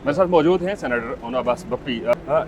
मेरे साथ मौजूद हैं सेनेटर ओना अब्बास बप्पी।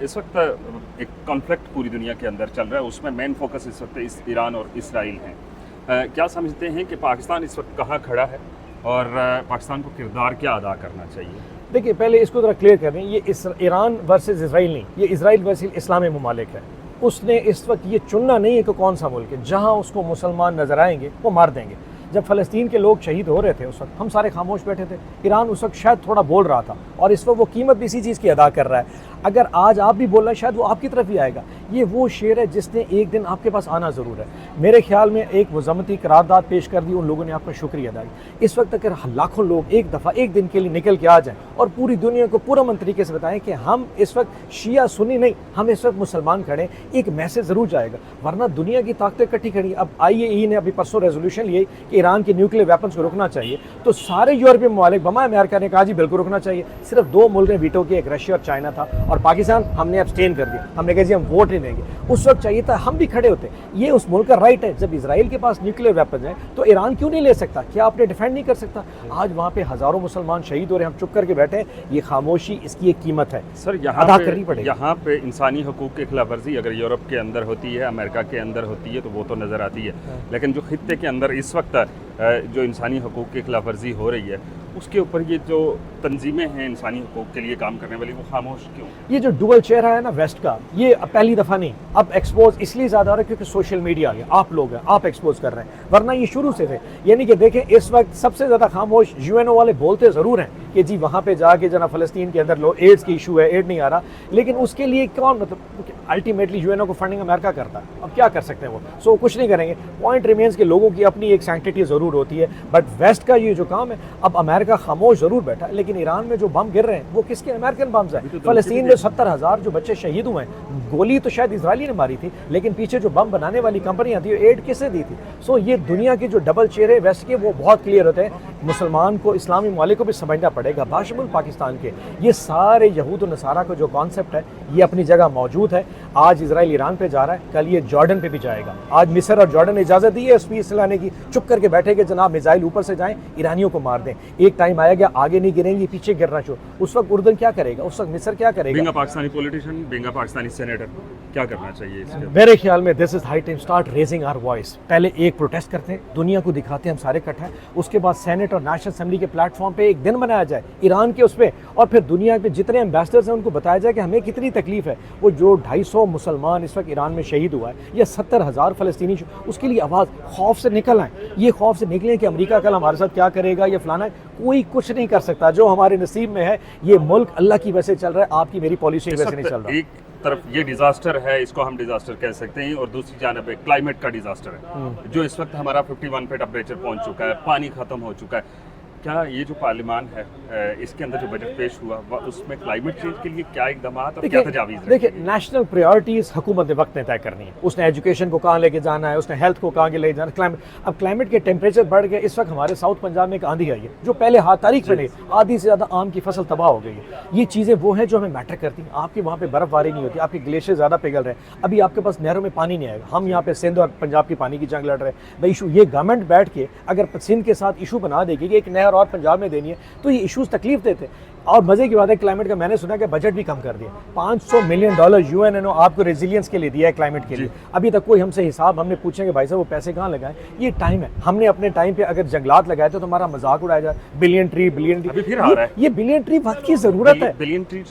इस वक्त एक कॉन्फ्लिक्ट पूरी दुनिया के अंदर चल रहा है, उसमें मेन फोकस इस वक्त ईरान और इसराइल है। क्या समझते हैं कि पाकिस्तान इस वक्त कहाँ खड़ा है और पाकिस्तान को किरदार क्या अदा करना चाहिए? देखिए, पहले इसको ज़रा क्लियर कर दें, ये ईरान वर्सेस इसराइल नहीं, ये इसराइल वर्सेस इस्लामी ममालिक है। उसने इस वक्त ये चुनना नहीं है कि कौन सा मुल्क है, जहाँ उसको मुसलमान नजर आएंगे वो मार देंगे। जब फ़लस्तीन के लोग शहीद हो रहे थे उस वक्त हम सारे खामोश बैठे थे। ईरान उस वक्त शायद थोड़ा बोल रहा था और इस वक्त वो कीमत भी इसी चीज़ की अदा कर रहा है। अगर आज आप भी बोल रहे हैं शायद वो आपकी तरफ ही आएगा। ये वो शेर है जिसने एक दिन आपके पास आना ज़रूर है। मेरे ख्याल में एक मज़म्मती करारदाद पेश कर दी, उन लोगों ने आपका शुक्रिया अदा किया। इस वक्त अगर लाखों लोग एक दफ़ा एक दिन के लिए निकल के आ जाएँ और पूरी दुनिया को पुरअमन तरीके से बताएं कि हम इस वक्त शिया सुन्नी नहीं, हम इस वक्त मुसलमान खड़े, एक मैसेज ज़रूर जाएगा। वरना दुनिया की ताकतें इकट्ठी खड़ी। अब IAEA ने अभी परसों रेजोल्यूशन लिए कि ईरान के न्यूक्लियर वेपन्स को रुकना चाहिए, तो सारे यूरोपीय ममालिक बमा अमेरिका ने कहा जी बिल्कुल रुकना चाहिए। सिर्फ 2 मुल्क ने वीटो किया, एक रशिया और चाइना था, और पाकिस्तान हमने अब्सटेन कर दिया। हमने कहा जी हम वोट नहीं देंगे। उस वक्त चाहिए था हम भी खड़े होते। ये उस मुल्क का राइट है। जब इसराइल के पास न्यूक्लियर वेपन्स हैं तो ईरान क्यों नहीं ले सकता? क्या आपने डिफेंड नहीं कर सकता? आज वहाँ पे हज़ारों मुसलमान शहीद हो रहे हैं, हम चुप करके बैठे हैं। ये खामोशी, इसकी एक कीमत है सर, अदा करनी पड़ेगी। यहाँ पे इंसानी हकूक़ की खिलाफ वर्जी अगर यूरोप के अंदर होती है, अमेरिका के अंदर होती है, तो वो तो नज़र आती है। लेकिन जो खित्ते के अंदर इस वक्त जो इंसानी हकूक़ की खिलाफ वर्जी हो रही है, उसके ऊपर ये जो तंजीमें हैं इंसानी हकूक़ के लिए काम करने वाली, वो खामोश क्यों? ये जो डुअल चेहरा है ना वेस्ट का, ये पहली दफ़ा नहीं, अब एक्सपोज इसलिए ज़्यादा हो रहा है क्योंकि सोशल मीडिया आ गया। आप लोग हैं, आप एक्सपोज कर रहे हैं, वरना ये शुरू से थे। यानी कि देखें, इस वक्त सबसे ज़्यादा खामोश UNO वाले बोलते ज़रूर हैं कि जी वहाँ पे जाके जना फ़लस्तीन के अंदर लोग एड्स की इशू है, एड नहीं आ रहा, लेकिन उसके लिए कौन, मतलब अल्टीमेटली UNO को फंडिंग अमेरिका करता है। अब क्या कर सकते हैं वो? सो कुछ नहीं करेंगे। पॉइंट रिमेन्स के लोगों की अपनी एक सैंक्टिटी ज़रूर होती है, बट वेस्ट का ये जो काम है, अब अमेरिका खामोश ज़रूर बैठा है, लेकिन ईरान में जो बम गिर रहे हैं वो किसके? अमेरिकन बम्स हैं। फ़लस्तीन में 70,000 जो बच्चे शहीद हुए हैं, गोली तो शायद इजरायली ने मारी थी, लेकिन पीछे जो बम बनाने वाली कंपनियां थी, एड किसने दी थी? सो ये दुनिया के जो डबल चेहरे वेस्ट के, वो बहुत क्लियर होते हैं। मुसलमान को, इस्लामी ममालिक को भी समझना पड़ेगा, बाशमुल पाकिस्तान के। ये सारे यहूद और नसारा का जो कॉन्सेप्ट है, ये अपनी जगह मौजूद है। आज इसराइल ईरान पे जा रहा है, कल ये जॉर्डन पे भी जाएगा। आज मिस्र और जॉर्डन ने इजाज़त दी है स्पीच लाने की, चुप करके बैठे कि जनाब मिसाइल ऊपर से जाएं, ईरानियों को मार दें। एक टाइम आएगा आगे नहीं गिरेंगे, पीछे गिरना चाहिए। उस वक्त उर्दन क्या करेगा? उस वक्त मिस्र क्या करेगा? Being a Pakistani politician, being a Pakistani senator, क्या करना चाहिए इसके? मेरे ख्याल में this is high time start raising our voice. पहले एक प्रोटेस्ट करते हैं, दुनिया को दिखाते हैं हम सारे इकट्ठा हैं। उसके बाद सेनेट और नेशनल असेंबली के प्लेटफॉर्म पे एक दिन बनाया जाए ईरान के उस पर, और फिर दुनिया के जितने एम्बेसडर्स हैं उनको बताया जाए कि हमें कितनी तकलीफ है। वो जो 250 मुसलमान इस वक्त ईरान में शहीद हुआ है, या 70,000 फ़लस्तीनी, उसके लिए आवाज़, खौफ से निकल आए। ये खौफ से निकलें कि अमेरिका कल हमारे साथ क्या करेगा, या फलाना। कोई कुछ नहीं कर सकता। जो हमारे नसीब में है, ये मुल्क अल्लाह की वजह से चल रहा है, आपकी मेरी पॉलिसी की वजह से नहीं चल रहा। एक तरफ ये डिजास्टर है, इसको हम डिजास्टर कह सकते हैं, और दूसरी जानब क्लाइमेट का डिजास्टर है, जो इस वक्त हमारा 51 पे टेम्परेचर पहुंच चुका है, पानी खत्म हो चुका है। क्या ये जो पार्लियामान है, इसके अंदर जो बजट पेश हुआ, उसमें क्लाइमेट चेंज के लिए क्या इकदाम और क्या तजावीज़? देखिए, नेशनल प्रायोरिटीज़ हुकूमत ने वक्त ने तय करनी है। उसने एजुकेशन को कहाँ लेके जाना है, उसने हेल्थ को कहाँ ले जाना है, क्लाइमेट। अब क्लाइमेट के टेम्परेचर बढ़ गए। इस वक्त हमारे साउथ पंजाब में एक आंधी आई है जो पहले तारीख में नहीं, आधी से ज़्यादा आम की फसल तबाह हो गई है। ये चीज़ें वो हैं जो हमें मैटर करती हैं। आपके वहाँ पर बर्फबारी नहीं होती, आपके ग्लेशियर ज़्यादा पिघल रहे हैं, अभी आपके पास नहरों में पानी नहीं आएगा। हम यहाँ पे सिंध और पंजाब की पानी की जंग लड़ रहे हैं भाई। इशू ये गवर्नमेंट बैठ के अगर सिंध के साथ इशू बना देगी कि एक नहर और पंजाब में देनी है, तो ये इश्यूज तकलीफ देते। और मजे की बात है, क्लाइमेट का मैंने सुना कि बजट भी कम कर दिया। $500 मिलियन UNO आपको रेजिलियंस के लिए दिया है, क्लाइमेट के लिए। अभी तक कोई हमसे हिसाब हमने पूछेंगे भाई साहब वो पैसे कहाँ लगाए? ये टाइम है, हमने अपने टाइम पे अगर जंगलात लगाए तो हमारा मजाक उड़ाया जाए। बिलियन ट्री अभी फिर आ रहा है। ये बिलियन ट्री वक्त की जरूरत है। बिलियन ट्री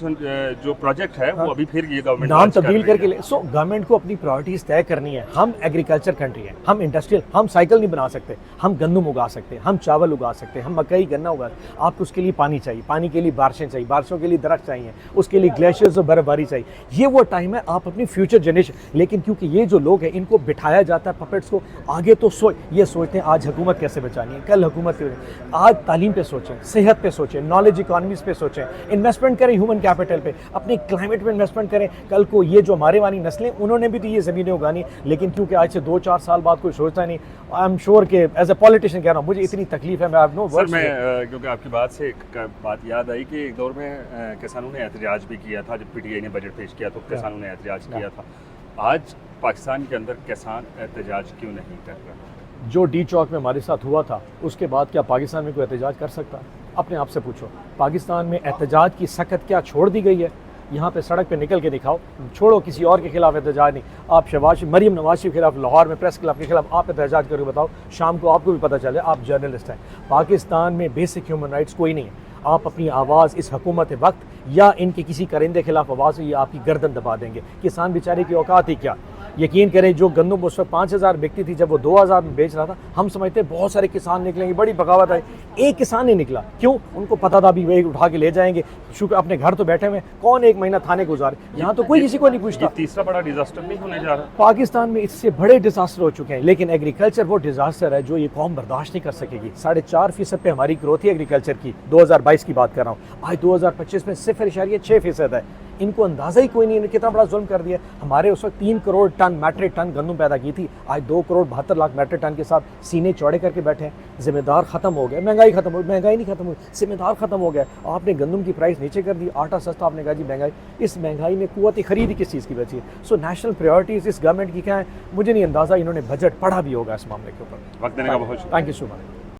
जो प्रोजेक्ट है, वो अभी फिर ये गवर्नमेंट नाम तब्दील करके ले। सो गवर्नमेंट को अपनी प्रायोरिटीज तय करनी है। हम एग्रीकल्चर कंट्री है, हम इंडस्ट्रियल, हम साइकिल नहीं बना सकते, हम गंदम उगा सकते हैं, हम चावल उगा सकते हैं, हम मकई गन्ना उगा। आपको उसके लिए पानी चाहिए, पानी के लिए बारिशें चाहिए, बारिशों के लिए दरख्त चाहिए, उसके लिए ग्लेशियर्स और बर्फबारी चाहिए। ये वो टाइम है, आप अपनी फ्यूचर जनरेशन। लेकिन क्योंकि ये जो लोग हैं, इनको बिठाया जाता है पपेट्स को आगे, तो ये सोचते हैं आज हुकूमत कैसे बचानी है, कल हुकूमत कैसे। आज तालीम पे सोचें, सेहत पे सोचें, नॉलेज इकोनॉमीज पे सोचें, इन्वेस्टमेंट करें ह्यूमन कैपिटल पे, अपने क्लाइमेट में इन्वेस्टमेंट करें। कल को ये जो हमारे वाली नस्लें, उन्होंने भी तो ये ज़मीनें उगानी, लेकिन क्योंकि आज से 2-4 साल बाद कोई सोचता नहीं। आई एम श्योर कि एज ए पॉलिटिशियन कह रहा हूँ, मुझे इतनी तकलीफ है, मैं आई हैव नो वर्ड्स। मैं क्योंकि आपकी बात से एक बात याद आई कि एक दौर में किसानों ने एहतजाज भी किया था। जब PTI ने बजट पेश किया तो किसानों ने एहतजाज किया था। आज पाकिस्तान के अंदर किसान एहतजाज क्यों नहीं कर रहा? जो डी चौक में हमारे साथ हुआ था, उसके बाद क्या पाकिस्तान में कोई एहतजाज कर सकता है? अपने आप से पूछो, पाकिस्तान में एहतजाज की सख्त क्या छोड़ दी गई है? यहाँ पे सड़क पे निकल के दिखाओ, छोड़ो किसी और के खिलाफ एहतजाज नहीं। आप शहबाज मरीम नवाज के खिलाफ लाहौर में प्रेस क्लब के खिलाफ आप एहतजाज करके बताओ, शाम को आपको भी पता चले आप जर्नलिस्ट हैं। पाकिस्तान में बेसिक ह्यूमन राइट्स कोई नहीं है। आप अपनी आवाज़ इस हुकूमत वक्त या इनके किसी करिंदे खिलाफ आवाज़ ये आपकी गर्दन दबा देंगे। किसान बेचारे की औकात ही क्या? यकीन करें, जो गंदम उस वक्त 5000 बिकती थी, जब वो 2000 में बेच रहा था, हम समझते बहुत सारे किसान निकलेंगे, बड़ी बगावत आई। एक किसान नहीं निकला। क्यों? उनको पता था अभी वे उठा के ले जाएंगे, शुक्र अपने घर तो बैठे हुए, कौन एक महीना थाने गुजारे। यहाँ तो कोई किसी को नहीं पूछता। तीसरा बड़ा डिजास्टर नहीं होने जा रहा? पाकिस्तान में इससे बड़े डिजास्टर हो चुके हैं, लेकिन एग्रीकल्चर वो डिजास्टर है जो ये कौम बर्दाश्त नहीं कर सकेगी। 4.5% पे हमारी ग्रोथ है एग्रीकल्चर की, 2022 की बात कर रहा हूँ। आज 2025 में 0.6% है। इनको अंदाज़ा ही कोई नहीं, इन्होंने कितना बड़ा जुल्म कर दिया। हमारे उस वक्त 3 करोड़ टन मैट्रिक टन गंदम पैदा की थी, आज 2 करोड़ 72 लाख मैट्रिक टन के साथ सीने चौड़े करके बैठे हैं। जिम्मेदार ख़त्म हो गए, महंगाई खत्म हो, महंगाई नहीं खत्म हुई, जिम्मेदार ख़त्म हो गया। आपने गंदम की प्राइस नीचे कर दी, आटा सस्ता, आपने कहा जी महंगाई। इस महंगाई में कुव्वत खरीद किस चीज़ की बची है? सो नेशनल प्रायोरिटीज़ इस गवर्नमेंट की क्या है? मुझे नहीं अंदाज़ा, इन्होंने बजट पढ़ा भी होगा इस मामले के ऊपर। वक्त देने का बहुत शुक्रिया। Thank you so much.